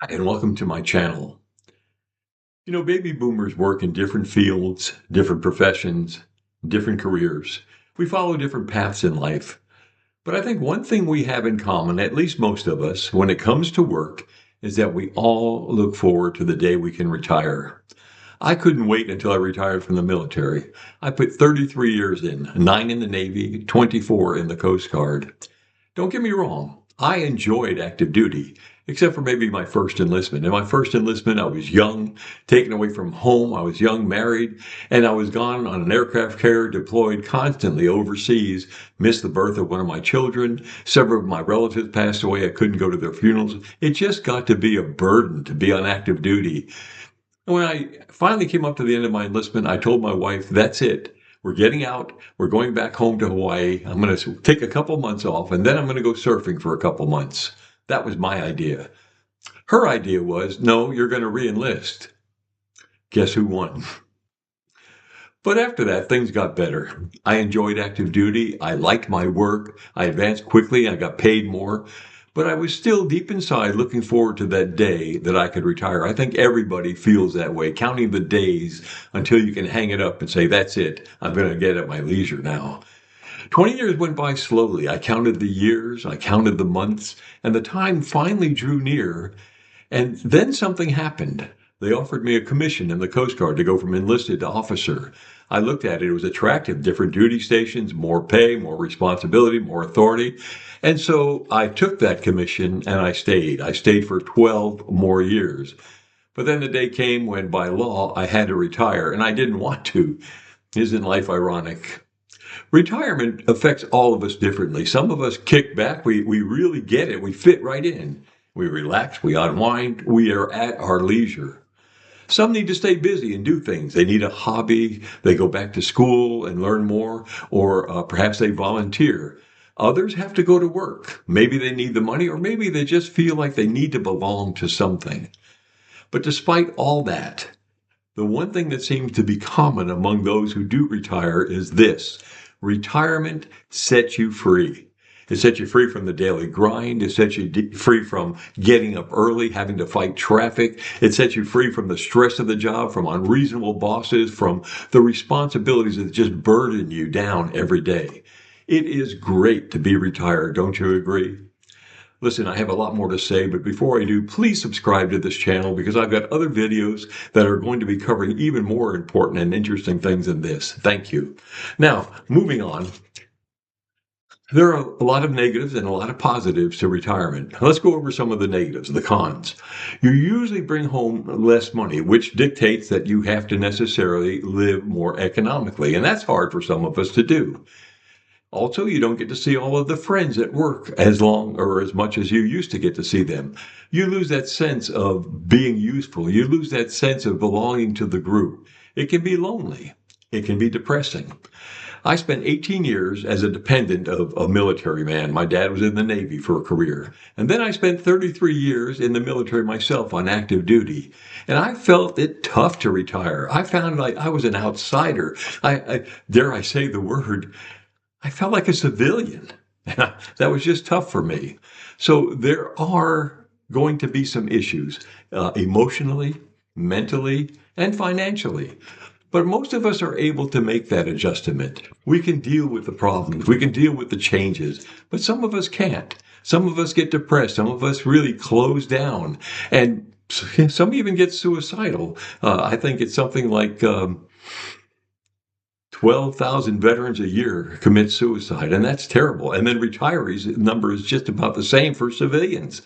Hi, and welcome to my channel. Baby boomers work in different fields, different professions, different careers. We follow different paths in life. But I think one thing we have in common, at least most of us, when it comes to work, is that we all look forward to the day we can retire. I couldn't wait until I retired from the military. I put 33 years in, 9 in the Navy, 24 in the Coast Guard. Don't get me wrong, I enjoyed active duty, except for maybe my first enlistment. In my first enlistment, I was young, taken away from home. I was young, married, and I was gone on an aircraft carrier, deployed constantly overseas, missed the birth of one of my children. Several of my relatives passed away. I couldn't go to their funerals. It just got to be a burden to be on active duty. And when I finally came up to the end of my enlistment, I told my wife, that's it. We're getting out. We're going back home to Hawaii. I'm going to take a couple months off, and then I'm going to go surfing for a couple months. That was my idea. Her idea was, no, you're going to re-enlist. Guess who won? But after that, things got better. I enjoyed active duty. I liked my work. I advanced quickly. I got paid more. But I was still deep inside looking forward to that day that I could retire. I think everybody feels that way, counting the days until you can hang it up and say, that's it. I'm going to get at my leisure now. 20 years went by slowly. I counted the years, I counted the months, and the time finally drew near. And then something happened. They offered me a commission in the Coast Guard to go from enlisted to officer. I looked at it. It was attractive. Different duty stations, more pay, more responsibility, more authority. And so I took that commission and I stayed. I stayed for 12 more years. But then the day came when by law I had to retire, and I didn't want to. Isn't life ironic? Retirement affects all of us differently. Some of us kick back. We really get it. We fit right in. We relax. We unwind. We are at our leisure. Some need to stay busy and do things. They need a hobby. They go back to school and learn more, or perhaps they volunteer. Others have to go to work. Maybe they need the money, or maybe they just feel like they need to belong to something. But despite all that, the one thing that seems to be common among those who do retire is this: retirement sets you free. It sets you free from the daily grind. It sets you free from getting up early, having to fight traffic. It sets you free from the stress of the job, from unreasonable bosses, from the responsibilities that just burden you down every day. It is great to be retired, don't you agree? Listen, I have a lot more to say, but before I do, please subscribe to this channel because I've got other videos that are going to be covering even more important and interesting things than this. Thank you. Now, moving on. There are a lot of negatives and a lot of positives to retirement. Let's go over some of the negatives, the cons. You usually bring home less money, which dictates that you have to necessarily live more economically, and that's hard for some of us to do. Also, you don't get to see all of the friends at work as long or as much as you used to get to see them. You lose that sense of being useful. You lose that sense of belonging to the group. It can be lonely. It can be depressing. I spent 18 years as a dependent of a military man. My dad was in the Navy for a career. And then I spent 33 years in the military myself on active duty. And I felt it tough to retire. I found like I was an outsider. Dare I say the word, I felt like a civilian. That was just tough for me. So there are going to be some issues emotionally, mentally, and financially. But most of us are able to make that adjustment. We can deal with the problems. We can deal with the changes. But some of us can't. Some of us get depressed. Some of us really close down. And some even get suicidal. I think it's something like 12,000 veterans a year commit suicide, and that's terrible. And then retirees, the number is just about the same for civilians.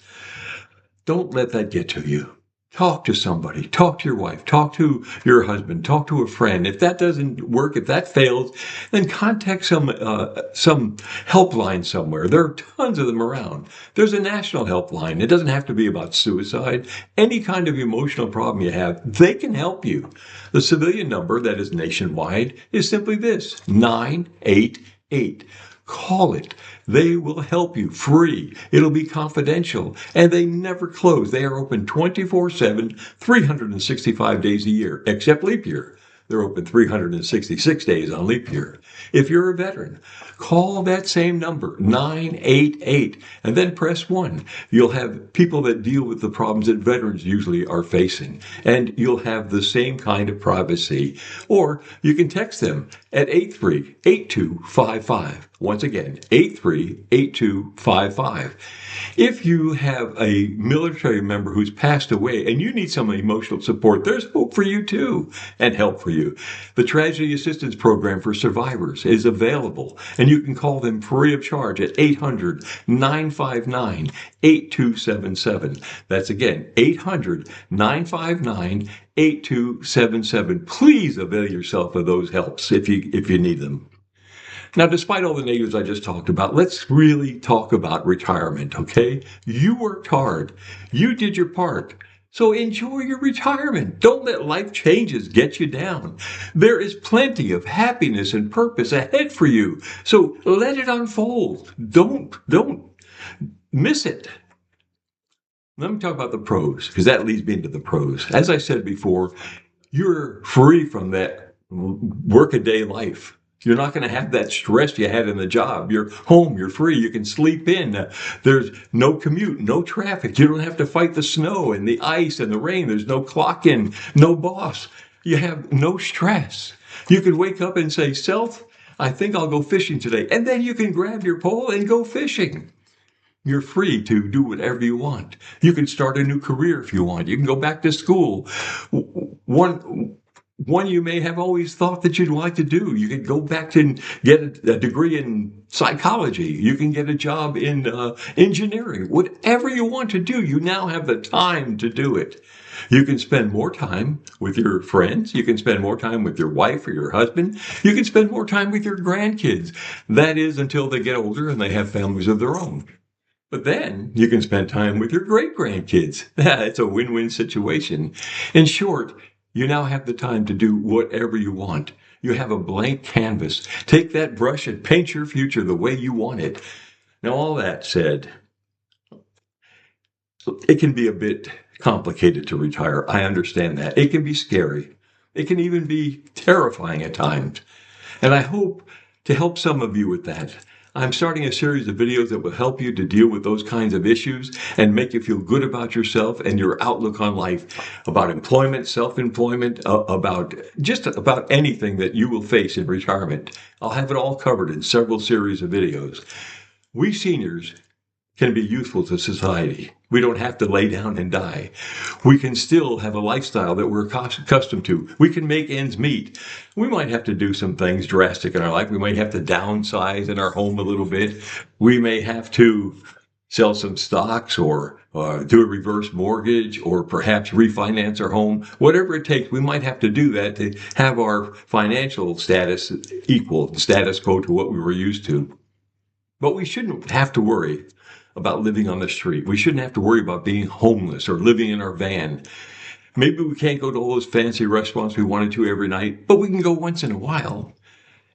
Don't let that get to you. Talk to somebody. Talk to your wife. Talk to your husband. Talk to a friend. If that doesn't work, if that fails, then contact some helpline somewhere. There are tons of them around. There's a national helpline. It doesn't have to be about suicide. Any kind of emotional problem you have, they can help you. The civilian number that is nationwide is simply this: 988. Call it. They will help you free. It'll be confidential, and they never close. They are open 24/7, 365 days a year, except leap year. They're open 366 days on leap year. If you're a veteran, call that same number, 988, and then press 1. You'll have people that deal with the problems that veterans usually are facing, and you'll have the same kind of privacy. Or you can text them at 838255. Once again, 838255. If you have a military member who's passed away and you need some emotional support, there's hope for you too, and help for you. The Tragedy Assistance Program for Survivors is available, and you can call them free of charge at 800-959-8277. That's again, 800-959-8277. Please avail yourself of those helps if you need them. Now, despite all the negatives I just talked about, let's really talk about retirement, okay? You worked hard. You did your part. So enjoy your retirement. Don't let life changes get you down. There is plenty of happiness and purpose ahead for you. So let it unfold. Don't miss it. Let me talk about the pros, because that leads me into the pros. As I said before, you're free from that workaday life. You're not going to have that stress you had in the job. You're home, you're free, you can sleep in. There's no commute, no traffic. You don't have to fight the snow and the ice and the rain. There's no clock in, no boss. You have no stress. You can wake up and say, self, I think I'll go fishing today. And then you can grab your pole and go fishing. You're free to do whatever you want. You can start a new career if you want. You can go back to school. One you may have always thought that you'd like to do. You could go back and get a degree in psychology. You can get a job in engineering. Whatever you want to do, you now have the time to do it. You can spend more time with your friends. You can spend more time with your wife or your husband. You can spend more time with your grandkids. That is until they get older and they have families of their own. But then you can spend time with your great-grandkids. It's a win-win situation. In short, you now have the time to do whatever you want. You have a blank canvas. Take that brush and paint your future the way you want it. Now, all that said, it can be a bit complicated to retire. I understand that. It can be scary. It can even be terrifying at times. And I hope to help some of you with that. I'm starting a series of videos that will help you to deal with those kinds of issues and make you feel good about yourself and your outlook on life, about employment, self-employment, about anything that you will face in retirement. I'll have it all covered in several series of videos. We seniors can be useful to society. We don't have to lay down and die. We can still have a lifestyle that we're accustomed to. We can make ends meet. We might have to do some things drastic in our life. We might have to downsize in our home a little bit. We may have to sell some stocks or do a reverse mortgage or perhaps refinance our home. Whatever it takes, we might have to do that to have our financial status equal, status quo to what we were used to. But we shouldn't have to worry about living on the street. We shouldn't have to worry about being homeless or living in our van. Maybe we can't go to all those fancy restaurants we wanted to every night, but we can go once in a while.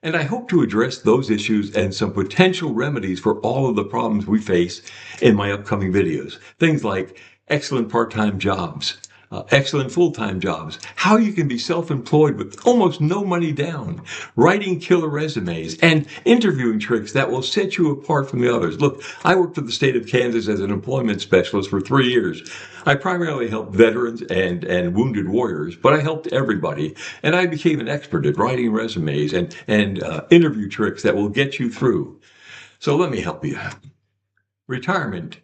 And I hope to address those issues and some potential remedies for all of the problems we face in my upcoming videos. Things like excellent part-time jobs, excellent full-time jobs, how you can be self-employed with almost no money down, writing killer resumes, and interviewing tricks that will set you apart from the others. Look, I worked for the state of Kansas as an employment specialist for 3 years. I primarily helped veterans and wounded warriors, but I helped everybody, and I became an expert at writing resumes and interview tricks that will get you through. So let me help you. Retirement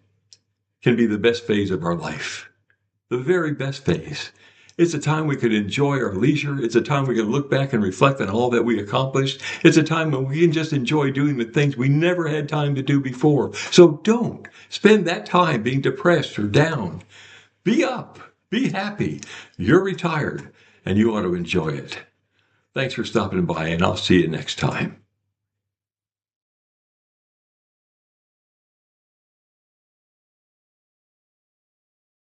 can be the best phase of our life. The very best phase. It's a time we could enjoy our leisure. It's a time we can look back and reflect on all that we accomplished. It's a time when we can just enjoy doing the things we never had time to do before. So don't spend that time being depressed or down. Be up. Be happy. You're retired and you ought to enjoy it. Thanks for stopping by, and I'll see you next time.